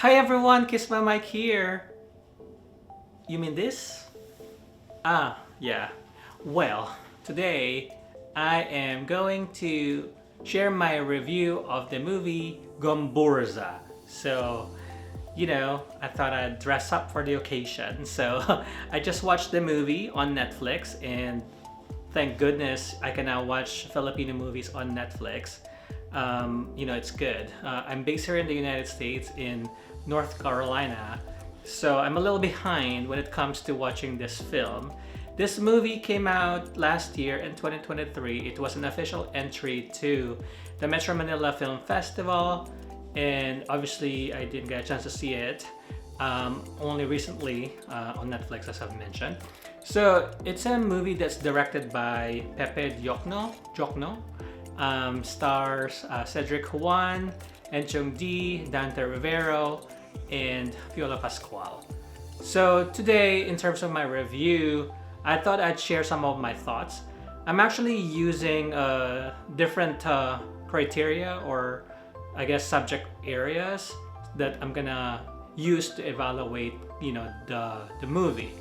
Hi everyone, Kiss My Mic here. You mean this? Yeah. Well, today I am going to share my review of the movie Gomburza. I thought I'd dress up for the occasion. So, I just watched the movie on Netflix, and thank goodness I can now watch Filipino movies on Netflix. It's good. I'm based here in the United States in North Carolina, so I'm a little behind when it comes to watching this film. This movie came out last year in 2023. It was an official entry to the Metro Manila Film Festival, and obviously I didn't get a chance to see it only recently on Netflix, as I've mentioned. So it's a movie that's directed by Pepe Diokno. Stars Cedric Juan, Enchong Dee, Dante Rivero, and Piolo Pascual. So today, in terms of my review, I thought I'd share some of my thoughts. I'm actually using different criteria, or I guess subject areas, that I'm gonna use to evaluate, the movie.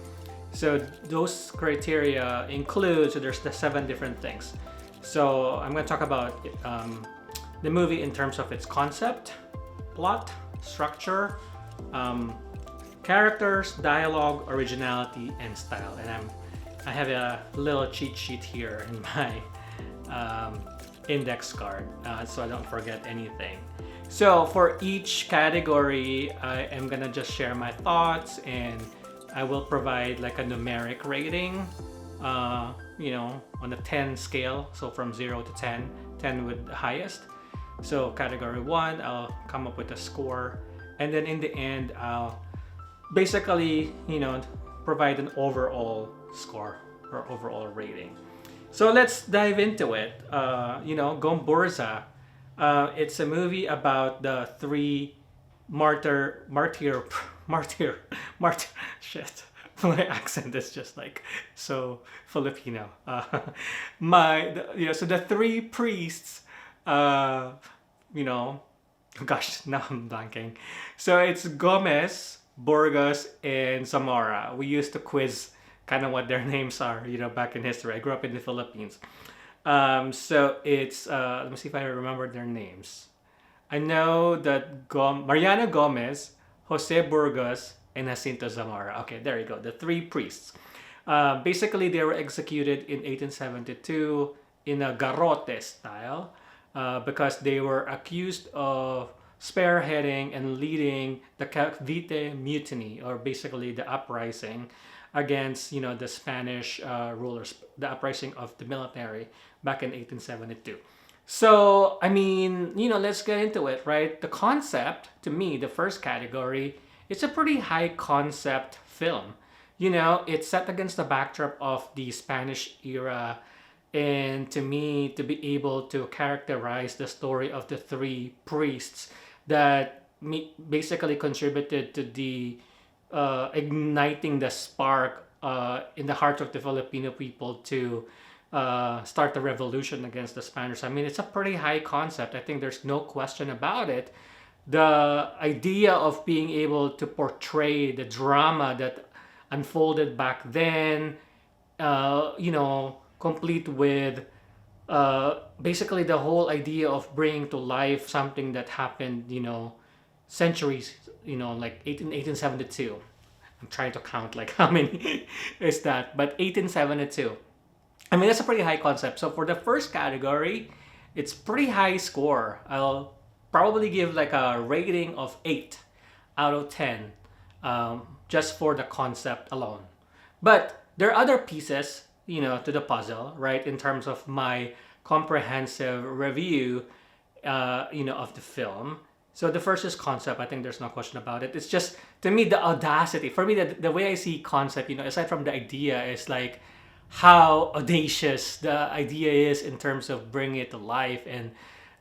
So those criteria include, so there's the 7 different things. So I'm going to talk about the movie in terms of its concept, plot, structure, characters, dialogue, originality, and style. And I have a little cheat sheet here in my index card, so I don't forget anything. So for each category, I am gonna just share my thoughts, and I will provide like a numeric rating, on a 10 scale. So from 0 to 10, 10 with the highest. So category 1, I'll come up with a score. And then in the end, I'll basically, provide an overall score or overall rating. So let's dive into it. Gomburza. It's a movie about the three martyr, shit. My accent is just like so Filipino. So the three priests, gosh, now I'm blanking. So it's Gomez, Burgos, and Zamora. We used to quiz kind of what their names are, back in history. I grew up in the Philippines. So it's, let me see if I remember their names. I know that Mariano Gomez, Jose Burgos, and Jacinto Zamora. Okay, there you go. The three priests. Basically, they were executed in 1872 in a garrote style because they were accused of spearheading and leading the Cavite Mutiny, or basically the uprising against, the Spanish rulers, the uprising of the military back in 1872. So, let's get into it, right? The concept, to me, the first category, it's a pretty high concept film. It's set against the backdrop of the Spanish era. And to me, to be able to characterize the story of the three priests that basically contributed to the igniting the spark in the heart of the Filipino people to start the revolution against the Spanish. It's a pretty high concept. I think there's no question about it. The idea of being able to portray the drama that unfolded back then, complete with basically the whole idea of bringing to life something that happened, centuries, like 1872. I'm trying to count like how many is that, but 1872. That's a pretty high concept. So for the first category, it's pretty high score. I'll probably give like a rating of 8 out of 10, just for the concept alone. But there are other pieces, to the puzzle, right? In terms of my comprehensive review, of the film. So the first is concept. I think there's no question about it. It's just, to me, the audacity. For me, the way I see concept, aside from the idea, is like how audacious the idea is in terms of bringing it to life. And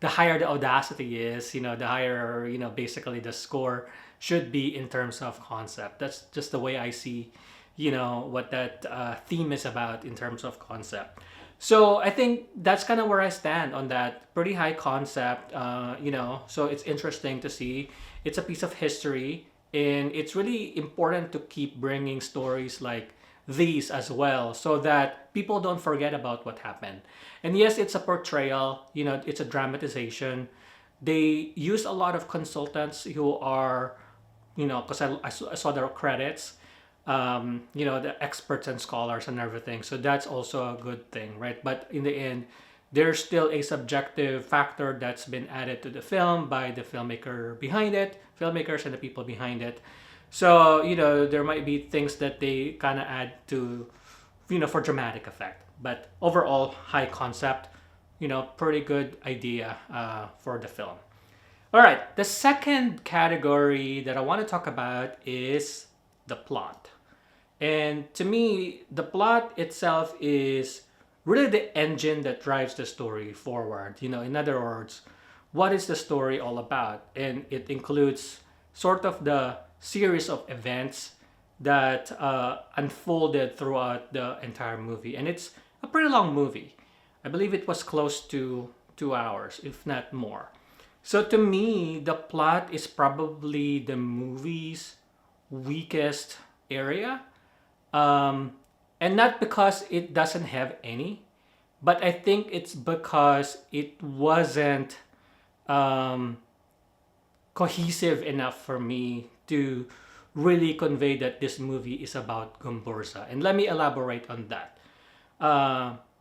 the higher the audacity is, the higher, basically the score should be in terms of concept. That's just the way I see, what that theme is about in terms of concept. So I think that's kind of where I stand on that. Pretty high concept, so it's interesting to see. It's a piece of history, and it's really important to keep bringing stories like these as well so that people don't forget about what happened. And yes, it's a portrayal, it's a dramatization. They use a lot of consultants who are, because I saw their credits, the experts and scholars and everything. So that's also a good thing, right? But in the end, there's still a subjective factor that's been added to the film by the filmmakers and the people behind it. So, there might be things that they kind of add to, for dramatic effect. But overall, high concept, pretty good idea for the film. All right, the second category that I want to talk about is the plot. And to me, the plot itself is really the engine that drives the story forward. In other words, what is the story all about? And it includes sort of the series of events that unfolded throughout the entire movie. And it's a pretty long movie. I believe it was close to 2 hours, if not more. So to me, the plot is probably the movie's weakest area. And not because it doesn't have any, but I think it's because it wasn't cohesive enough for me to really convey that this movie is about Gomburza. And let me elaborate on that.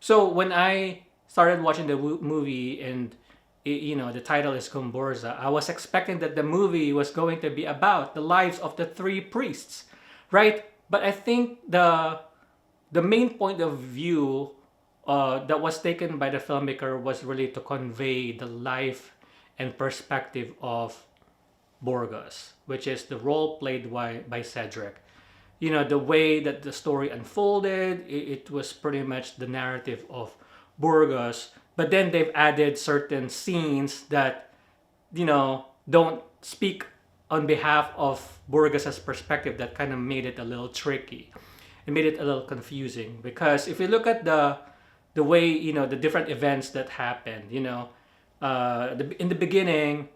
So when I started watching the movie and the title is Gomburza, I was expecting that the movie was going to be about the lives of the three priests, right? But I think the main point of view that was taken by the filmmaker was really to convey the life and perspective of Burgos, which is the role played by Cedric. The way that the story unfolded, it was pretty much the narrative of Burgos. But then they've added certain scenes that, don't speak on behalf of Burgos' perspective that kind of made it a little tricky. It made it a little confusing because if you look at the way, the different events that happened, in the beginning,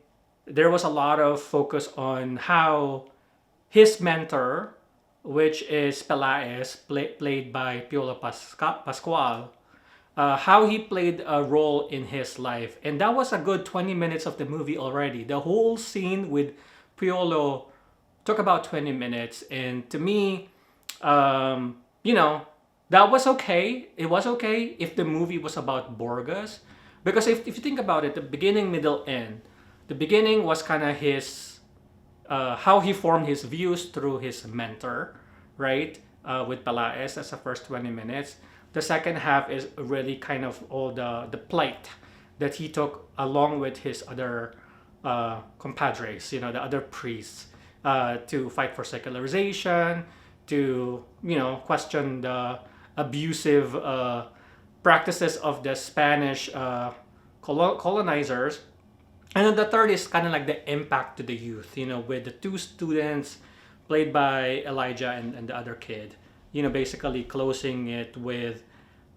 there was a lot of focus on how his mentor, which is Pelaez, played by Piolo Pascual, how he played a role in his life. And that was a good 20 minutes of the movie already. The whole scene with Piolo took about 20 minutes. And to me, that was okay. It was okay if the movie was about Burgos. Because if you think about it, the beginning, middle, end, the beginning was kind of his, how he formed his views through his mentor, right? With Pelaez as the first 20 minutes. The second half is really kind of all the plight that he took along with his other compadres, the other priests, to fight for secularization, to, question the abusive practices of the Spanish colonizers. And then the third is kind of like the impact to the youth, with the two students played by Elijah and the other kid, basically closing it with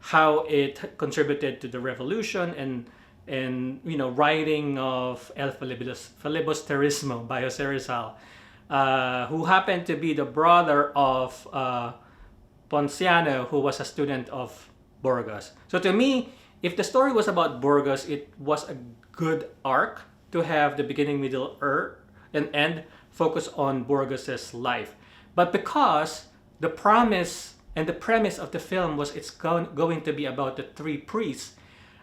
how it contributed to the revolution and writing of El Filibusterismo by Jose Rizal, who happened to be the brother of Ponciano, who was a student of Burgos. So to me, if the story was about Burgos, it was a good arc to have the beginning, middle, and end focus on Burgos' life. But because the promise and the premise of the film was it's going to be about the three priests,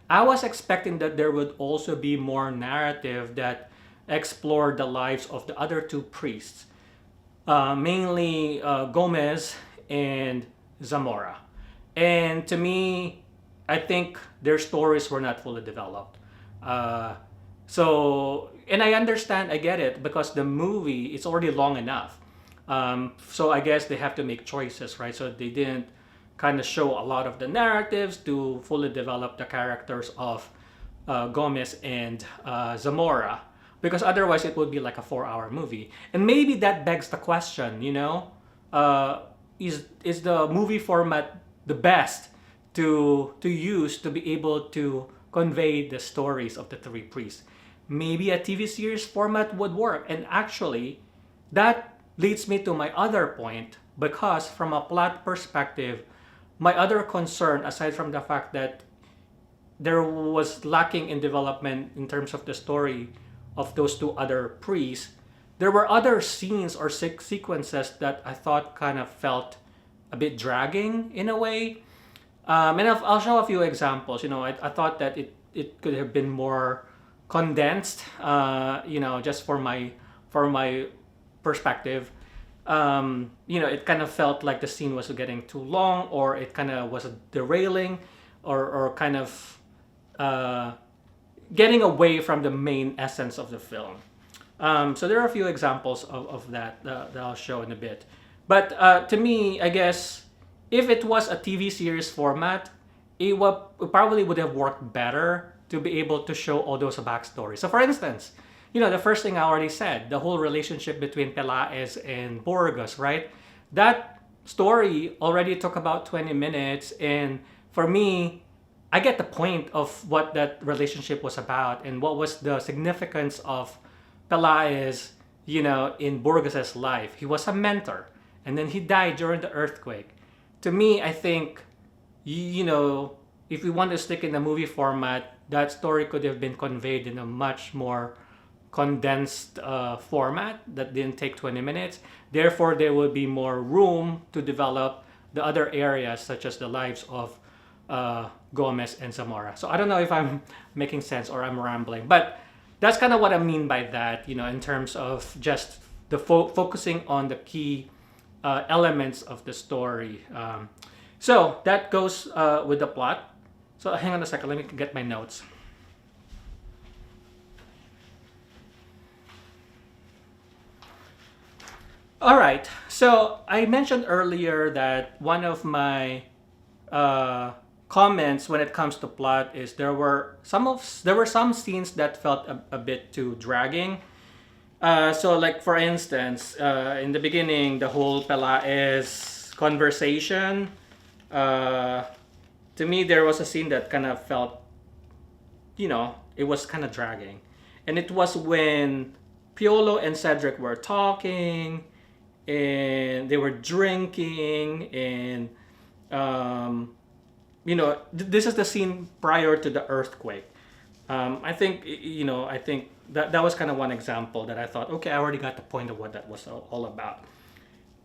I was expecting that there would also be more narrative that explored the lives of the other two priests, mainly Gomez and Zamora. And to me, I think their stories were not fully developed. And I understand, I get it, because the movie is already long enough. So I guess they have to make choices, right? So they didn't kind of show a lot of the narratives to fully develop the characters of Gomez and Zamora, because otherwise it would be like a 4-hour movie. And maybe that begs the question, is the movie format the best to use to be able to convey the stories of the three priests. Maybe a TV series format would work. And actually, that leads me to my other point, because from a plot perspective, my other concern, aside from the fact that there was lacking in development in terms of the story of those two other priests, there were other scenes or sequences that I thought kind of felt a bit dragging in a way. And I'll show a few examples. I thought that it could have been more condensed, just for my perspective. It kind of felt like the scene was getting too long, or it kind of was derailing, or kind of getting away from the main essence of the film. So there are a few examples of that I'll show in a bit. But to me, I guess if it was a TV series format, it probably would have worked better to be able to show all those backstories. So for instance, the first thing I already said, the whole relationship between Pelaez and Burgos, right? That story already took about 20 minutes. And for me, I get the point of what that relationship was about and what was the significance of Pelaez, in Burgos's life. He was a mentor, and then he died during the earthquake. To me, I think, if we want to stick in the movie format, that story could have been conveyed in a much more condensed format that didn't take 20 minutes. Therefore, there would be more room to develop the other areas, such as the lives of Gomez and Zamora. So I don't know if I'm making sense or I'm rambling, but that's kind of what I mean by that, in terms of just the focusing on the key elements of the story. So that goes with the plot. So hang on a second, let me get my notes. All right, so I mentioned earlier that one of my comments when it comes to plot is there were some scenes that felt a bit too dragging. So like for instance, in the beginning, the whole Pelaez conversation, to me there was a scene that kind of felt, it was kind of dragging. And it was when Piolo and Cedric were talking and they were drinking, and this is the scene prior to the earthquake. I think that was kind of one example that I thought, okay, I already got the point of what that was all about.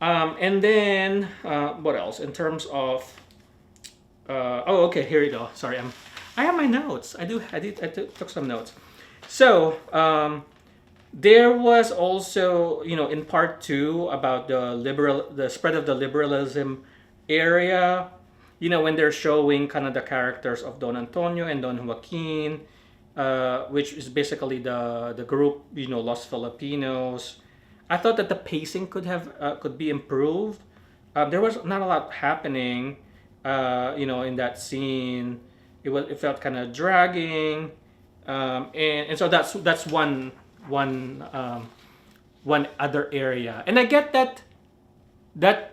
And then what else in terms of? Okay, here you go. Sorry, I have my notes. I took some notes. So there was also, in part 2 about the spread of the liberalism area. When they're showing kind of the characters of Don Antonio and Don Joaquin, which is basically the group, Los Filipinos. I thought that the pacing could be improved. There was not a lot happening, in that scene. It felt kind of dragging, and so that's one other area. And I get that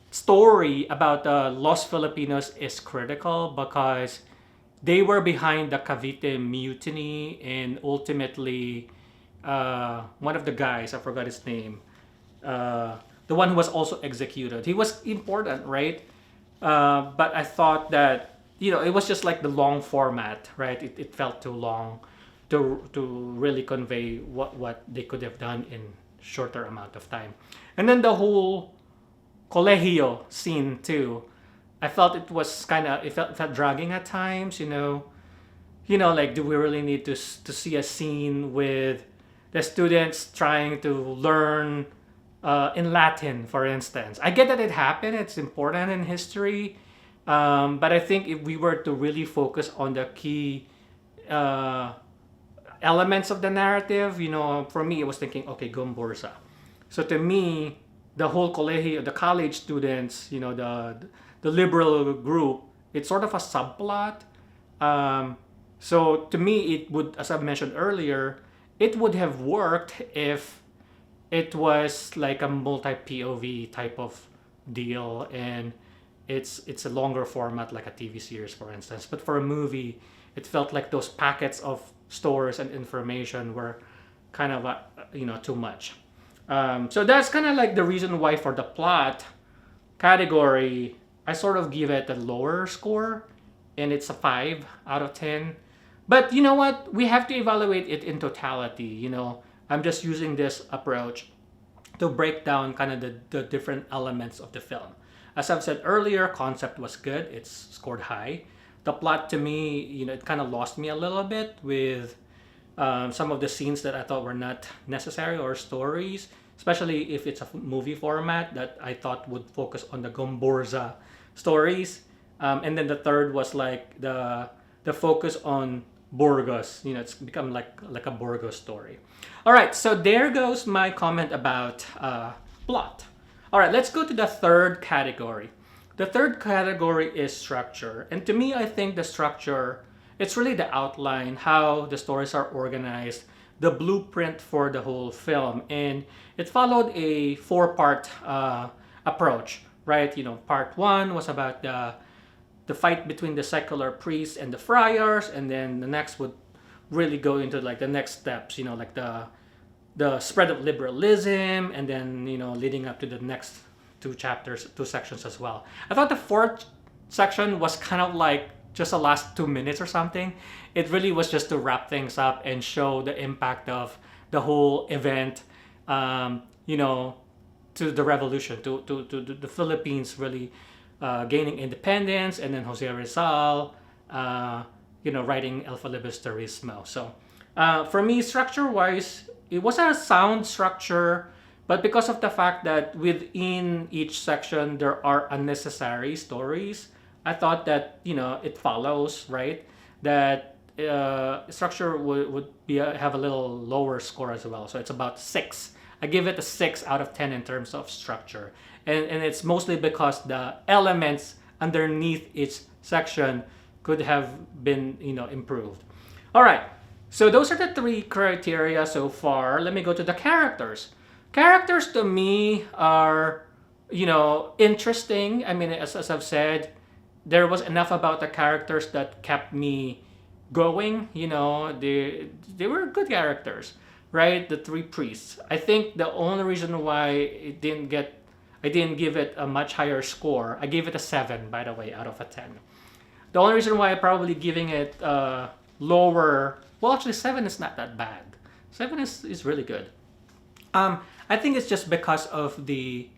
story about the Los Filipinos is critical because they were behind the Cavite mutiny, and ultimately one of the guys, I forgot his name, the one who was also executed, he was important, right? But I thought that it was just like the long format, right? It felt too long to really convey what they could have done in shorter amount of time. And then the whole colegio scene too, I felt it was it felt dragging at times. Like, do we really need to see a scene with the students trying to learn in Latin, for instance? I get that it happened; it's important in history, but I think if we were to really focus on the key elements of the narrative, for me, it was thinking, okay, Gomburza. So to me, the whole colegio, the college students, the liberal group, it's sort of a subplot. So to me, it would, as I mentioned earlier, it would have worked if it was like a multi-POV type of deal, and it's a longer format like a TV series, for instance. But for a movie, it felt like those packets of stories and information were kind of too much. So that's kind of like the reason why for the plot category, I sort of give it a lower score, and it's a 5 out of 10. But you know what? We have to evaluate it in totality. I'm just using this approach to break down kind of the different elements of the film. As I've said earlier, concept was good. It's scored high. The plot to me, it kind of lost me a little bit with some of the scenes that I thought were not necessary, or stories, especially if it's a movie format that I thought would focus on the Gomburza stories. And then the third was like the focus on Burgos. It's become like a Burgos story. All right, so there goes my comment about plot. All right, let's go to the third category. The third category is structure. And to me, I think the structure, it's really the outline, how the stories are organized, the blueprint for the whole film. And it followed a four-part approach, right? Part one was about the fight between the secular priests and the friars, and then the next would really go into like the next steps, like the spread of liberalism, and then leading up to the next two sections as well. I thought the fourth section was kind of like just the last 2 minutes or something. It really was just to wrap things up and show the impact of the whole event, to the revolution, to the Philippines really gaining independence, and then Jose Rizal, writing El Filibusterismo. So for me, structure-wise, it was a sound structure, but because of the fact that within each section there are unnecessary stories, I thought that it follows, right, that structure would have a little lower score as well. So it's about 6. I give it a 6 out of 10 in terms of structure, and it's mostly because the elements underneath each section could have been improved. All right, so those are the 3 criteria so far. Let me go to the characters. Characters to me are interesting. I mean, as I've said, there was enough about the characters that kept me going. They were good characters, right? The 3 priests. I think the only reason why I didn't give it a much higher score. I gave it a 7, by the way, out of a 10. The only reason why I'm probably giving it lower, well, actually 7 is not that bad. 7 is really good. I think it's just because of the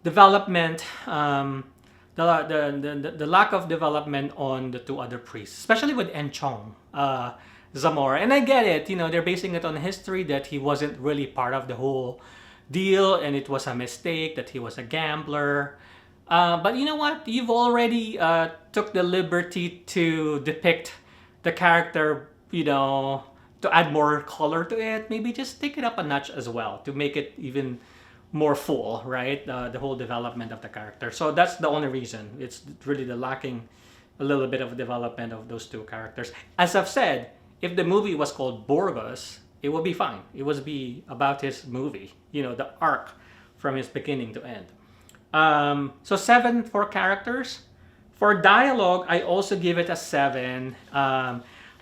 development, the lack of development on the 2 other priests, especially with Enchong Zamora. And I get it, they're basing it on history, that he wasn't really part of the whole deal, and it was a mistake, that he was a gambler. But you know what? You've already took the liberty to depict the character, to add more color to it. Maybe just take it up a notch as well to make it even more full, right? The whole development of the character. So that's the only reason. It's really the lacking a little bit of development of those 2 characters. As I've said, if the movie was called Burgos, it would be fine. It would be about his movie, the arc from his beginning to end. So 7 for characters. For dialogue, I also give it a 7.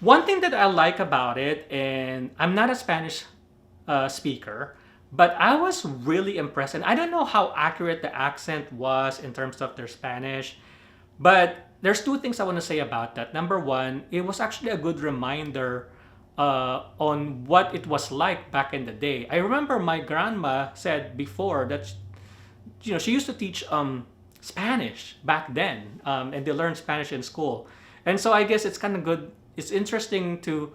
One thing that I like about it, and I'm not a Spanish speaker, but I was really impressed. And I don't know how accurate the accent was in terms of their Spanish, but there's 2 things I want to say about that. Number one, it was actually a good reminder on what it was like back in the day. I remember my grandma said before that she used to teach Spanish back then, and they learned Spanish in school. And so I guess it's kind of good. It's interesting to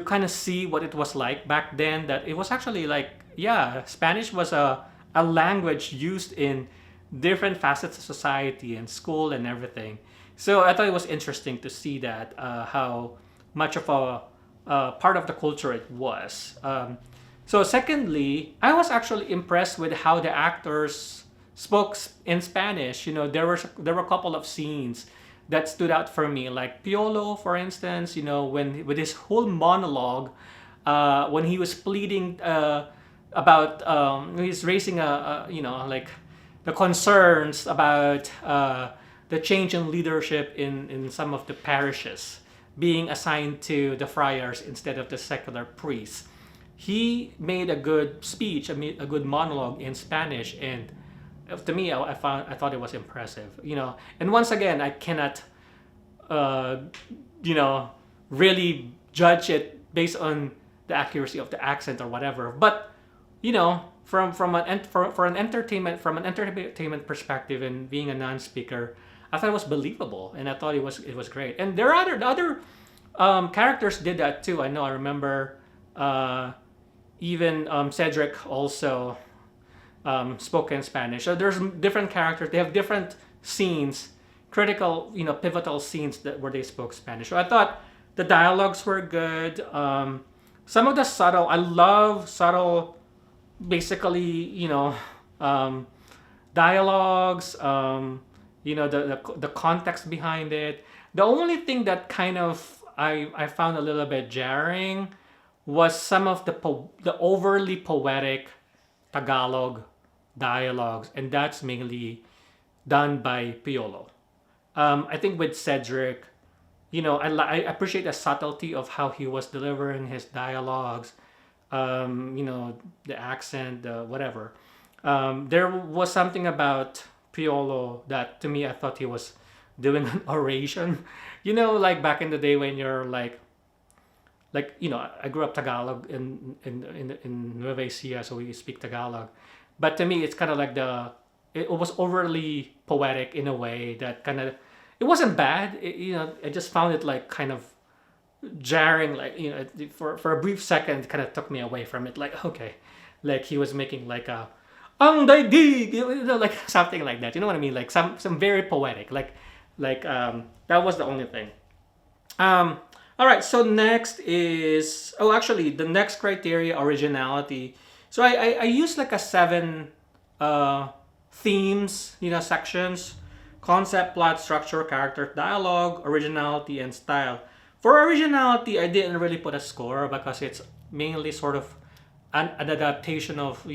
kind of see what it was like back then, that it was actually like, yeah, Spanish was a language used in different facets of society and school and everything. So I thought it was interesting to see that, how much of a part of the culture it was. So secondly, I was actually impressed with how the actors spoke in Spanish. There were a couple of scenes that stood out for me, like Piolo, for instance. When with his whole monologue, when he was pleading about he's raising like the concerns about the change in leadership in some of the parishes being assigned to the friars instead of the secular priests. He made a good speech, a good monologue in Spanish, and to me, I thought it was impressive. And once again, I cannot, uh, you know, really judge it based on the accuracy of the accent or whatever. But for an entertainment perspective and being a non-speaker, I thought it was believable, and I thought it was great. And there are other characters did that too. I know. I remember even Cedric also spoke in Spanish. So there's different characters. They have different scenes, critical, pivotal scenes where they spoke Spanish. So I thought the dialogues were good. Some of the I love subtle, basically, um, dialogues. The context behind it. The only thing that kind of I found a little bit jarring was some of the overly poetic Tagalog dialogues, and that's mainly done by Piolo. I think with Cedric, I appreciate the subtlety of how he was delivering his dialogues, the accent, the whatever. There was something about Piolo that to me I thought he was doing an oration. Like back in the day when you're I grew up Tagalog in Nueva Ecija, so we speak Tagalog. But to me, it's kind of like it was overly poetic in a way that kind of, it wasn't bad. I just found it like kind of jarring. Like for a brief second, it kind of took me away from it. Like, okay, like he was making like a ang daigdig, like something like that. You know what I mean? Like some very poetic. That was the only thing. Um, all right. So next is, actually the next criteria, originality. So I used like a seven themes, sections: concept, plot, structure, character, dialogue, originality, and style. For originality, I didn't really put a score because it's mainly sort of an adaptation of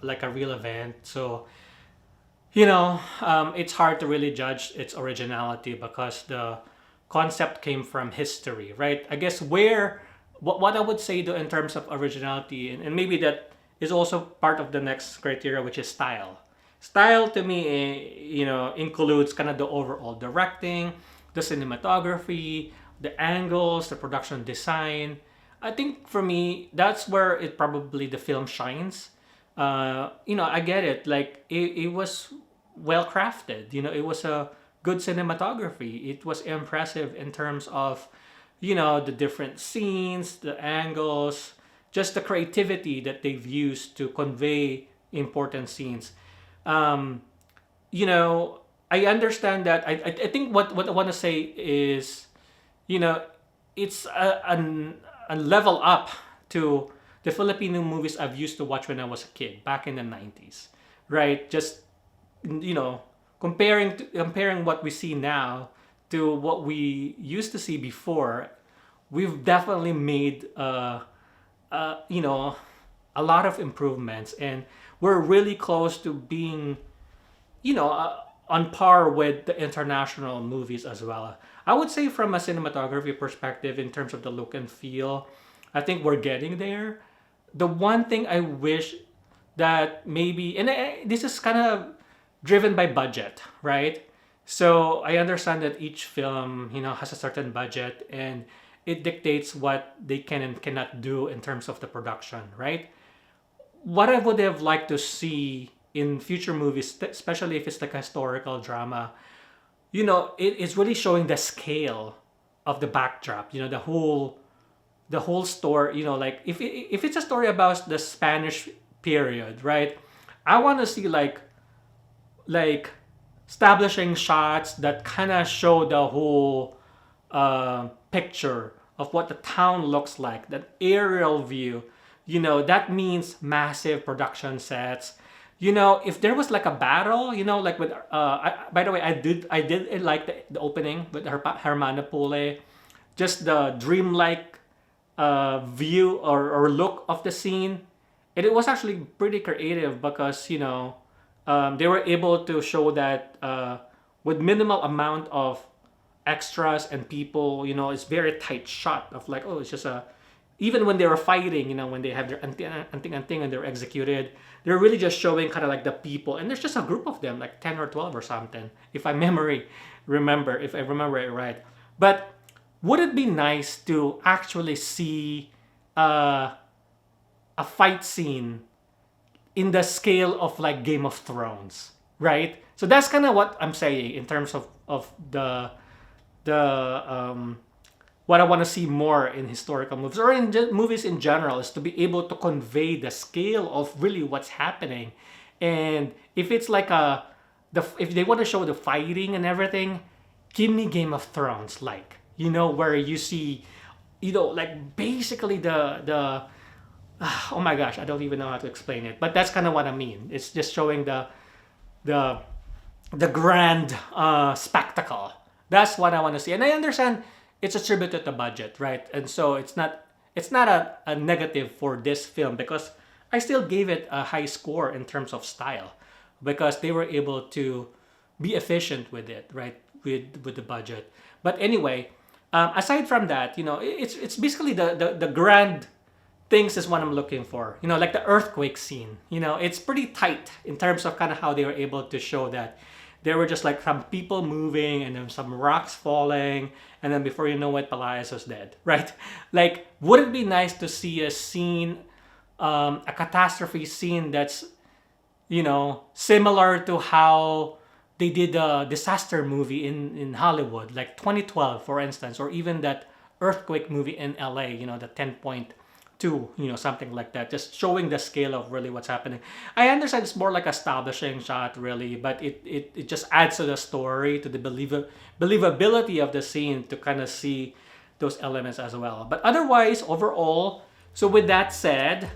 like a real event. So it's hard to really judge its originality because the concept came from history, right? I guess what I would say though in terms of originality, and maybe that is also part of the next criteria, which is style. Style to me, includes kind of the overall directing, the cinematography, the angles, the production design. I think for me, that's where the film shines. I get it. Like it was well crafted. It was a good cinematography. It was impressive in terms of, the different scenes, the angles, just the creativity that they've used to convey important scenes. Um, I understand that. I think what I want to say is, you know, it's a level up to the Filipino movies I've used to watch when I was a kid back in the 90s, right? Just, comparing what we see now to what we used to see before, we've definitely made you know a lot of improvements, and we're really close to being on par with the international movies as well. I would say from a cinematography perspective, in terms of the look and feel, I think we're getting there. The one thing I wish that maybe, and this is kind of driven by budget, right? So I understand that each film, has a certain budget, and it dictates what they can and cannot do in terms of the production, right? What I would have liked to see in future movies, especially if it's like a historical drama, it is really showing the scale of the backdrop. The whole story. Like if it's a story about the Spanish period, right? I want to see like establishing shots that kind of show the whole picture of what the town looks like, that aerial view. That means massive production sets. If there was like a battle, like with by the way, I did like the opening with Hermana Pule, just the dreamlike view or look of the scene. And it was actually pretty creative because they were able to show that with minimal amount of extras and people. You know, it's very tight shot of like, oh, it's just a, even when they were fighting, you know, when they have their anting and they're executed, they're really just showing kind of like the people, and there's just a group of them, like 10 or 12 or something, if I remember it right. But would it be nice to actually see a fight scene in the scale of like Game of Thrones, right? So that's kind of what I'm saying in terms of the what I want to see more in historical movies or in movies in general, is to be able to convey the scale of really what's happening. And if it's like if they want to show the fighting and everything, give me Game of Thrones, like, you know, where you see, you know, like basically the oh my gosh, I don't even know how to explain it, but that's kind of what I mean. It's just showing the grand spectacle. That's what I want to see, and I understand it's attributed to budget, right? And so it's not a negative for this film, because I still gave it a high score in terms of style, because they were able to be efficient with it, right? With the budget. But anyway, aside from that, you know, it's basically the grand things is what I'm looking for. You know, like the earthquake scene. You know, it's pretty tight in terms of kind of how they were able to show that. There were just like some people moving and then some rocks falling, and then before you know it, Pelias was dead, right? Like, would it be nice to see a scene, a catastrophe scene that's, you know, similar to how they did a disaster movie in Hollywood, like 2012, for instance, or even that earthquake movie in LA, you know, the 10.2, you know, something like that, just showing the scale of really what's happening. I understand it's more like establishing shot, really, but it just adds to the story, to the believability of the scene, to kind of see those elements as well. But otherwise, overall, so with that said,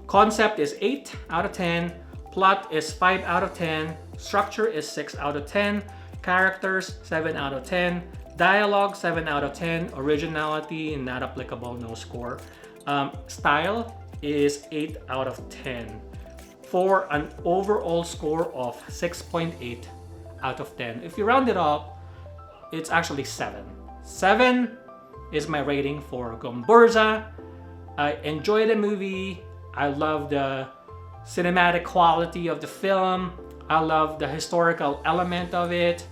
concept is 8 out of 10, plot is 5 out of 10, structure is 6 out of 10, characters 7 out of 10, dialogue 7 out of 10, originality not applicable, no score. Style is 8 out of 10 for an overall score of 6.8 out of 10. If you round it up, it's actually 7. 7 is my rating for Gomburza. I enjoyed the movie. I love the cinematic quality of the film. I love the historical element of it.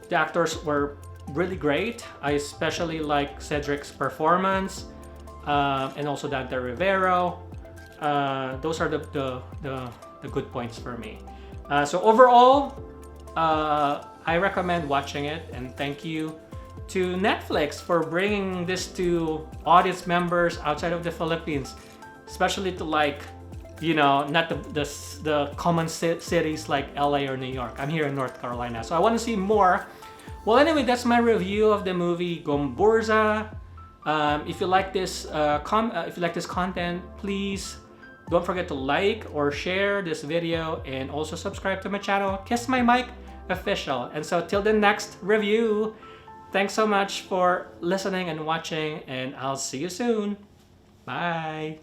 The actors were really great. I especially like Cedric's performance. And also Dante Rivero. Those are the good points for me. So overall, I recommend watching it, and thank you to Netflix for bringing this to audience members outside of the Philippines, especially to, like, you know, not the common cities like LA or New York. I'm here in North Carolina, so I want to see more. Well, anyway, that's my review of the movie Gomburza. If you like this content, please don't forget to like or share this video, and also subscribe to my channel, Kiss My Mic Official. And so till the next review, thanks so much for listening and watching, and I'll see you soon. Bye.